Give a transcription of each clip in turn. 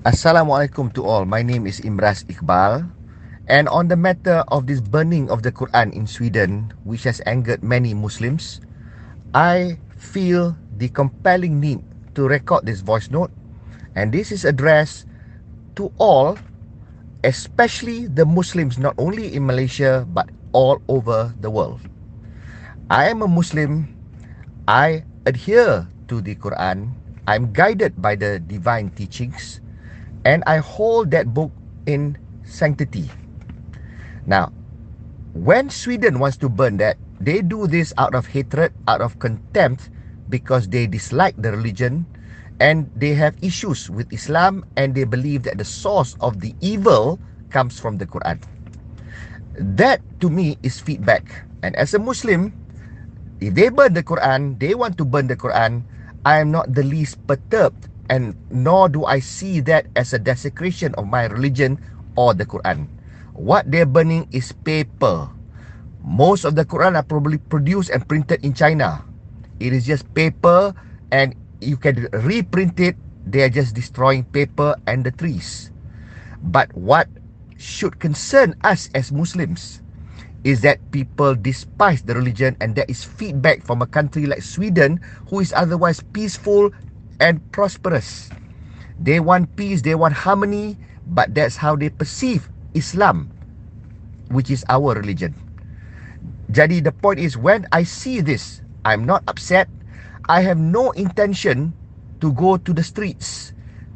Assalamualaikum to all. My name is IMRAZ IKHBAL. And on the matter of this burning of the Quran in Sweden, which has angered many Muslims, I feel the compelling need to record this voice note. And this is addressed to all, especially the Muslims not only in Malaysia but all over the world. I am a Muslim. I adhere to the Quran. I'm guided by the divine teachings. And I hold that book in sanctity. Now, when Sweden wants to burn that, they do this out of hatred, out of contempt, because they dislike the religion and they have issues with Islam, and they believe that the source of the evil comes from the Quran. That to me is feedback. And as a Muslim, if they burn the Quran, they want to burn the Quran, I am not the least perturbed, and nor do I see that as a desecration of my religion or the Quran. What they're burning is paper. Most of the Quran are probably produced and printed in China. It is just paper, and you can reprint it. They are just destroying paper and the trees. But what should concern us as Muslims is that people despise the religion, and that is feedback from a country like Sweden, who is otherwise peaceful and prosperous. They want peace, they want harmony, but that's how they perceive Islam, which is our religion. Jadi the point is, when I see this, I'm not upset. I have no intention to go to the streets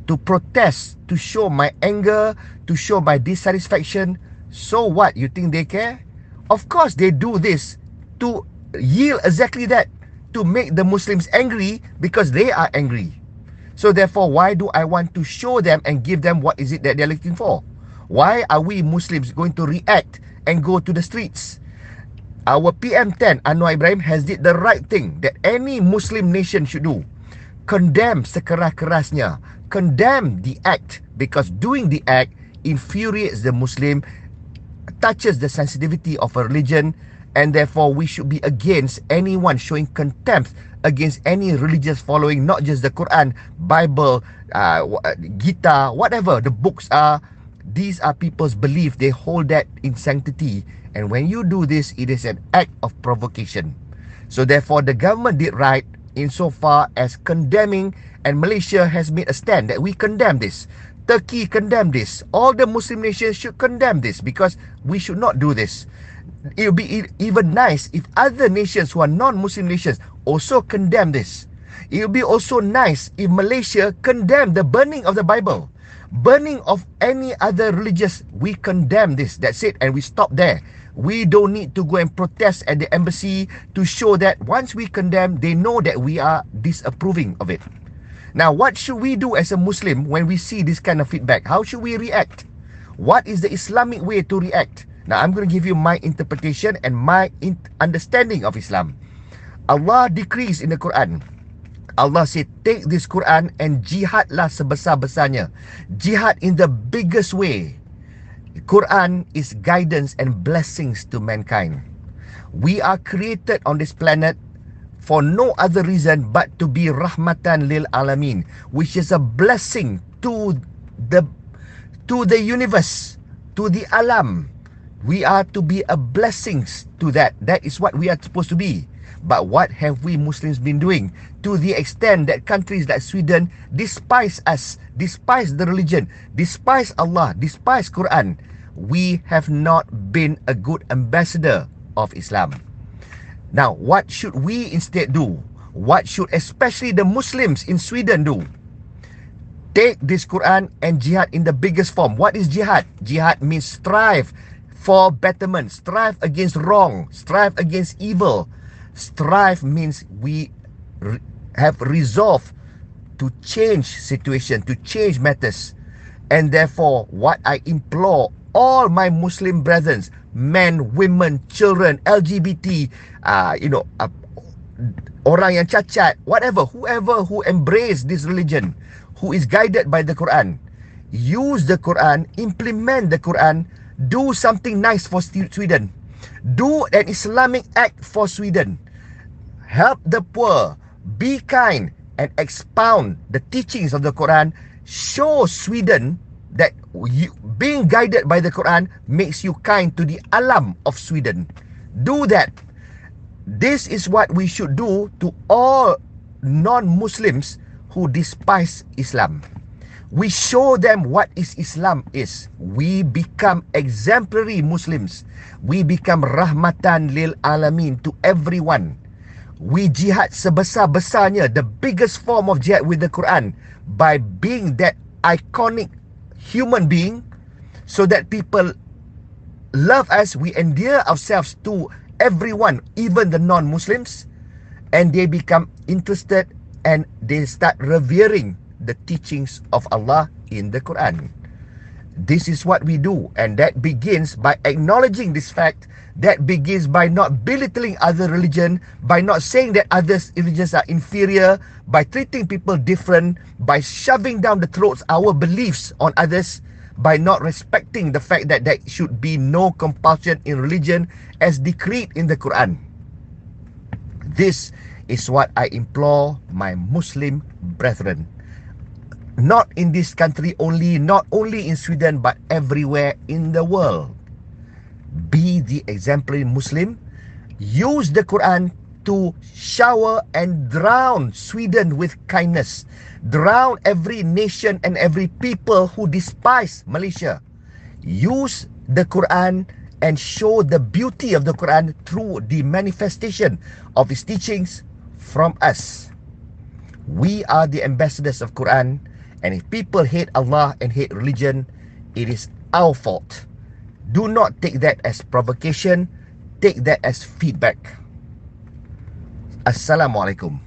to protest, to show my anger, to show my dissatisfaction. So what? You think they care? Of course they do this to yield exactly that, to make the Muslims angry because they are angry. So therefore, why do I want to show them and give them what is it that they're looking for? Why are we Muslims going to react and go to the streets? Our PM10, Anwar Ibrahim, has did the right thing that any Muslim nation should do. Condemn sekeras-kerasnya. Condemn the act, because doing the act infuriates the Muslim, touches the sensitivity of a religion, and therefore we should be against anyone showing contempt against any religious following, not just the Quran, Bible, Gita, whatever the books are. These are people's belief. They hold that in sanctity. And when you do this, it is an act of provocation. So therefore, the government did right insofar as condemning, and Malaysia has made a stand that we condemn this. Turkey condemned this. All the Muslim nations should condemn this, because we should not do this. It would be even nice if other nations who are non-Muslim nations also condemn this. It would be also nice if Malaysia condemned the burning of the Bible. Burning of any other religious, we condemn this. That's it, and we stop there. We don't need to go and protest at the embassy to show that once we condemn, they know that we are disapproving of it. Now, what should we do as a Muslim when we see this kind of feedback? How should we react? What is the Islamic way to react? Now, I'm going to give you my interpretation and my understanding of Islam. Allah decrees in the Quran. Allah said, take this Quran and jihadlah sebesar-besarnya. Jihad in the biggest way. Quran is guidance and blessings to mankind. We are created on this planet for no other reason but to be rahmatan lil alamin, which is a blessing to the universe, to the alam. We are to be a blessings to that. That is what we are supposed to be. But what have we Muslims been doing? To the extent that countries like Sweden despise us, despise the religion, despise Allah, despise Quran. We have not been a good ambassador of Islam. Now, what should we instead do? What should especially the Muslims in Sweden do? Take this Quran and jihad in the biggest form. What is jihad? Jihad means strive for betterment, strive against wrong, strive against evil. Strive means we have resolve to change situation, to change matters. And therefore, what I implore all my Muslim brethren, men, women, children, LGBT, orang yang cacat, whatever, whoever who embrace this religion, who is guided by the Quran, use the Quran, implement the Quran, do something nice for Sweden. Do an Islamic act for Sweden. Help the poor. Be kind. and expound the teachings of the Quran, show Sweden that being guided by the Quran makes you kind to the alam of Sweden. Do that. This is what we should do to all non-Muslims who despise Islam. We show them what is Islam is. We become exemplary Muslims. We become rahmatan lil alamin to everyone. We jihad sebesar-besarnya, the biggest form of jihad with the Quran, by being that iconic human being, so that people love us. We endear ourselves to everyone, even the non-Muslims, and they become interested and they start revering the teachings of Allah in the Quran. This is what we do, and that begins by acknowledging this fact. That begins by not belittling other religion, by not saying that other religions are inferior, by treating people different, by shoving down the throats our beliefs on others, by not respecting the fact that there should be no compulsion in religion as decreed in the Quran. This is what I implore my Muslim brethren. Not in this country only, not only in Sweden, but everywhere in the world. Be the exemplary Muslim. Use the Quran to shower and drown Sweden with kindness. Drown every nation and every people who despise Malaysia. Use the Quran and show the beauty of the Quran through the manifestation of its teachings from us. We are the ambassadors of Quran, and if people hate Allah and hate religion, it is our fault. Do not take that as provocation. Take that as feedback. Assalamualaikum.